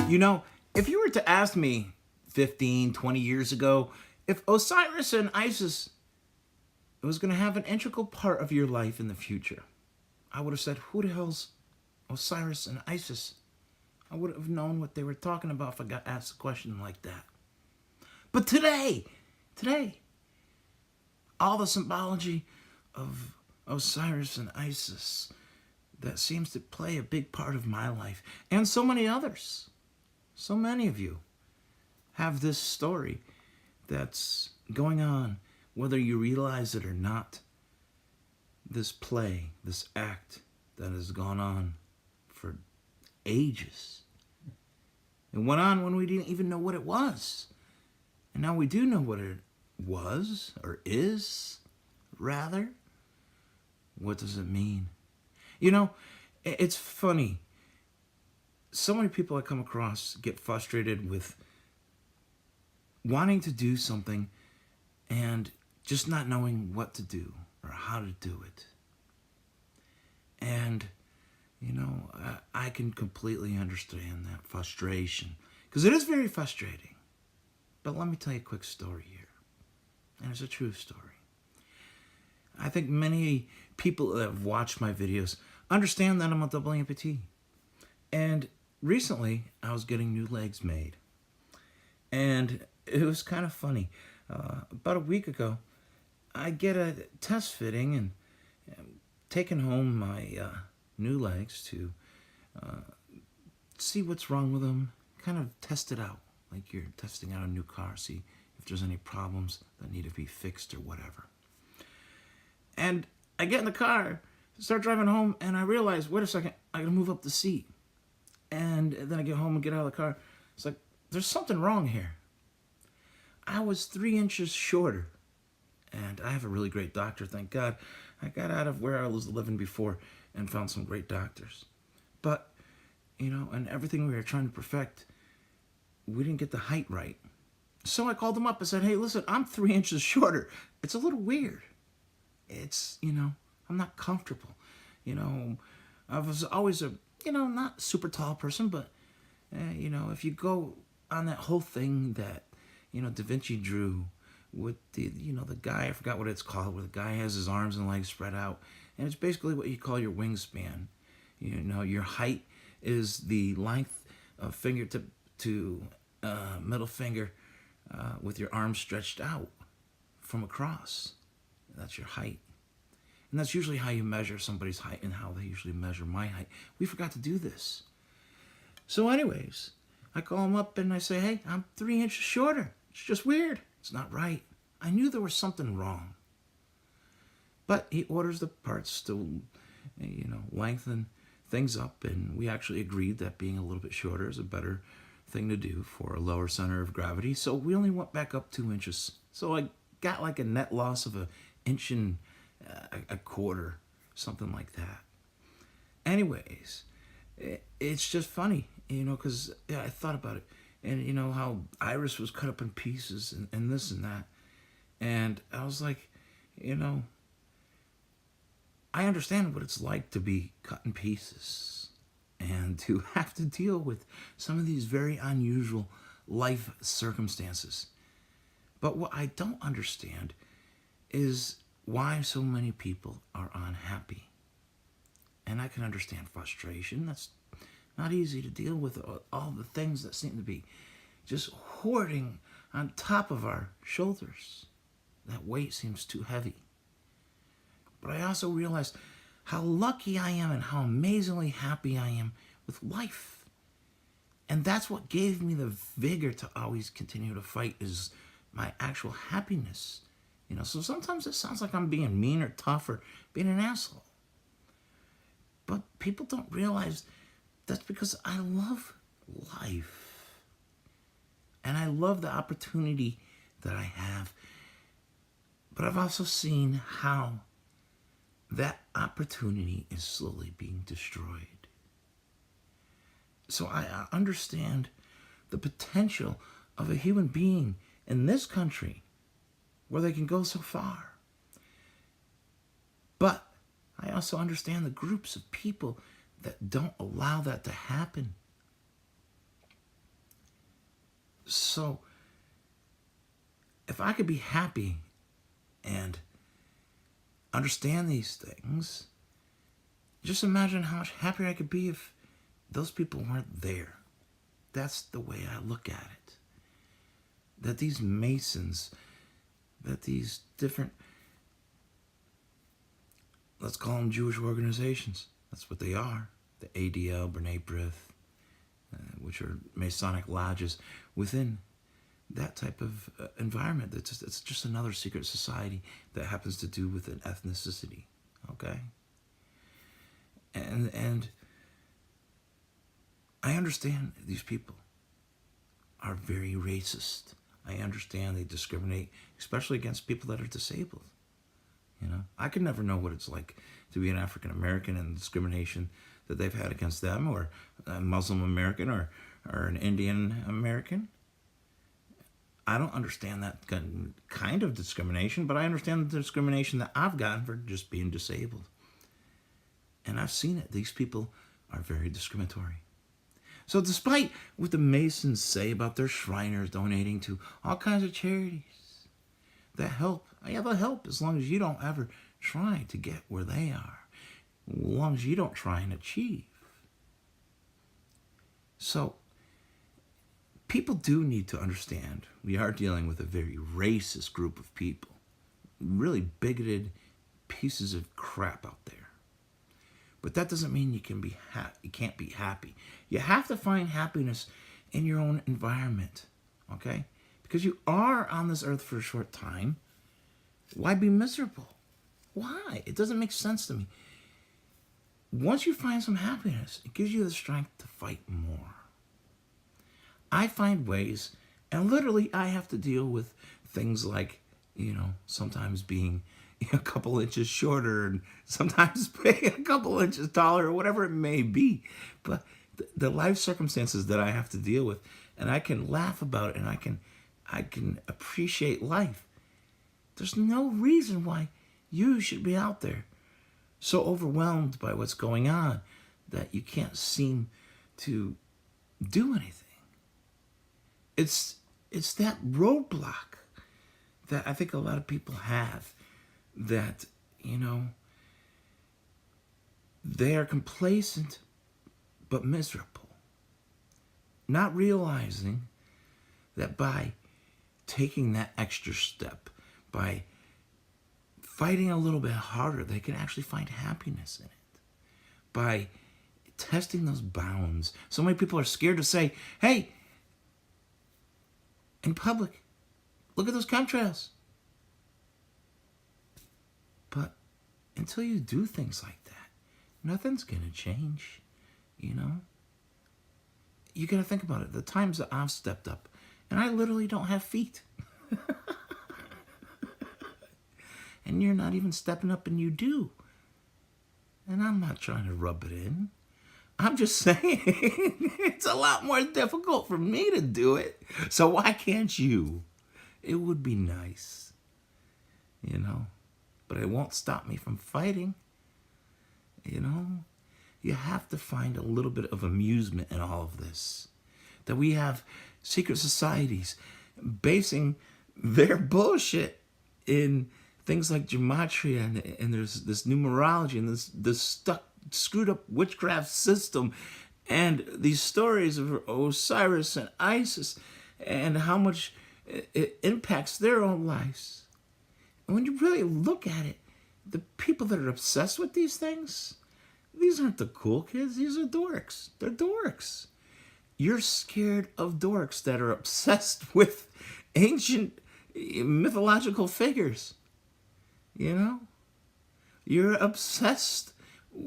You know, if you were to ask me 15, 20 years ago if Osiris and Isis was going to have an integral part of your life in the future, I would have said, who the hell's Osiris and Isis? I would have known what they were talking about if I got asked a question like that. But today, all the symbology of Osiris and Isis that seems to play a big part of my life, and so many others, so many of you have this story that's going on, whether you realize it or not. This play, this act that has gone on for ages. It went on when we didn't even know what it was. And now we do know what it was, or is, rather. What does it mean? You know, it's funny. So many people I come across get frustrated with wanting to do something and just not knowing what to do or how to do it. And, you know, I can completely understand that frustration, because it is very frustrating. But let me tell you a quick story here. And it's a true story. I think many people that have watched my videos understand that I'm a double amputee. And recently, I was getting new legs made. And it was kind of funny. About a week ago, I get a test fitting and taking home my new legs to see what's wrong with them, kind of test it out, like you're testing out a new car, see if there's any problems that need to be fixed or whatever. And I get in the car, start driving home, and I realize, wait a second, I gotta move up the seat. And then I get home and get out of the car. It's like, there's something wrong here. I was 3 inches shorter. And I have a really great doctor, thank God. I got out of where I was living before and found some great doctors. But, you know, and everything we were trying to perfect, we didn't get the height right. So I called them up and said, hey, listen, I'm 3 inches shorter. It's a little weird. It's, you know, I'm not comfortable. You know, I was always a, you know, not super tall person, but, you know, if you go on that whole thing that, you know, Da Vinci drew with the, you know, the guy, I forgot what it's called, where the guy has his arms and legs spread out. And it's basically what you call your wingspan. You know, your height is the length of fingertip to middle finger with your arms stretched out from across. That's your height. And that's usually how you measure somebody's height and how they usually measure my height. We forgot to do this. So anyways, I call him up and I say, hey, I'm 3 inches shorter. It's just weird. It's not right. I knew there was something wrong. But he orders the parts to, you know, lengthen things up. And we actually agreed that being a little bit shorter is a better thing to do for a lower center of gravity. So we only went back up 2 inches. So I got like a net loss of an inch and a quarter, something like that. Anyways, it's just funny, you know, because yeah, I thought about it. And, you know, how Iris was cut up in pieces and this and that. And I was like, you know, I understand what it's like to be cut in pieces and to have to deal with some of these very unusual life circumstances. But what I don't understand is why so many people are unhappy. And I can understand frustration. That's not easy to deal with, all the things that seem to be just hoarding on top of our shoulders. That weight seems too heavy. But I also realized how lucky I am and how amazingly happy I am with life. And that's what gave me the vigor to always continue to fight, is my actual happiness. You know, so sometimes it sounds like I'm being mean or tough or being an asshole. But people don't realize that's because I love life. And I love the opportunity that I have. But I've also seen how that opportunity is slowly being destroyed. So I understand the potential of a human being in this country where they can go so far. But I also understand the groups of people that don't allow that to happen. So if I could be happy and understand these things, just imagine how much happier I could be if those people weren't there. That's the way I look at it. That these Masons, that these different, let's call them Jewish organizations, that's what they are. The ADL, B'nai B'rith, which are Masonic lodges within that type of environment. It's just another secret society that happens to do with an ethnicity, okay? And I understand these people are very racist. I understand they discriminate, especially against people that are disabled. You know, I could never know what it's like to be an African American and the discrimination that they've had against them, or a Muslim American, or an Indian American. I don't understand that kind of discrimination, but I understand the discrimination that I've gotten for just being disabled. And I've seen it. These people are very discriminatory. So despite what the Masons say about their Shriners donating to all kinds of charities that help, they'll help as long as you don't ever try to get where they are, as long as you don't try and achieve. So people do need to understand we are dealing with a very racist group of people, really bigoted pieces of crap out there. But that doesn't mean you can't be happy. You have to find happiness in your own environment, okay? Because you are on this earth for a short time. Why be miserable? Why? It doesn't make sense to me. Once you find some happiness, it gives you the strength to fight more. I find ways, and literally I have to deal with things like, sometimes being a couple inches shorter, and sometimes being a couple inches taller, or whatever it may be. But the life circumstances that I have to deal with, and I can laugh about it, and I can appreciate life. There's no reason why you should be out there so overwhelmed by what's going on that you can't seem to do anything. It's that roadblock that I think a lot of people have, that, they are complacent but miserable, not realizing that by taking that extra step, by fighting a little bit harder, they can actually find happiness in it. By testing those bounds. So many people are scared to say, hey, in public, look at those chemtrails. But until you do things like that, nothing's going to change, You got to think about it. The times that I've stepped up, and I literally don't have feet. And you're not even stepping up and you do. And I'm not trying to rub it in. I'm just saying it's a lot more difficult for me to do it. So why can't you? It would be nice, But it won't stop me from fighting, You have to find a little bit of amusement in all of this. That we have secret societies basing their bullshit in things like gematria, and there's this numerology, and this screwed up witchcraft system, and these stories of Osiris and Isis, and how much it impacts their own lives. And when you really look at it, the people that are obsessed with these things, these aren't the cool kids. These are dorks. They're dorks. You're scared of dorks that are obsessed with ancient mythological figures. You're obsessed.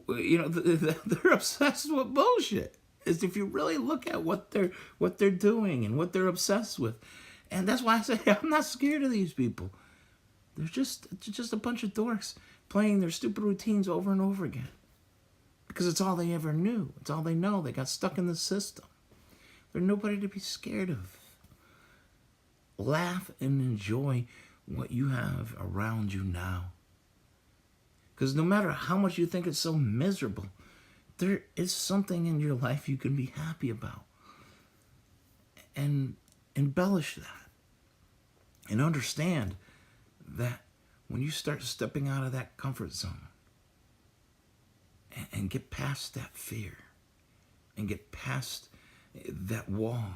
They're obsessed with bullshit. As if you really look at what they're doing and what they're obsessed with, and that's why I say I'm not scared of these people. They're just a bunch of dorks playing their stupid routines over and over again. Because it's all they ever knew. It's all they know. They got stuck in the system. They're nobody to be scared of. Laugh and enjoy what you have around you now. Because no matter how much you think it's so miserable, there is something in your life you can be happy about. And embellish that and understand that when you start stepping out of that comfort zone and get past that fear and get past that wall,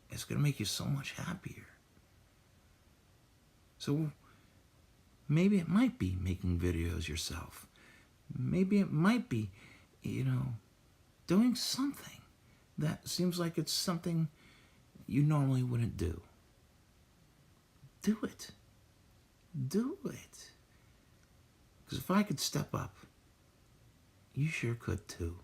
it's going to make you so much happier. So maybe it might be making videos yourself. Maybe it might be, doing something that seems like it's something you normally wouldn't do. Do it. Do it. Because if I could step up, you sure could too.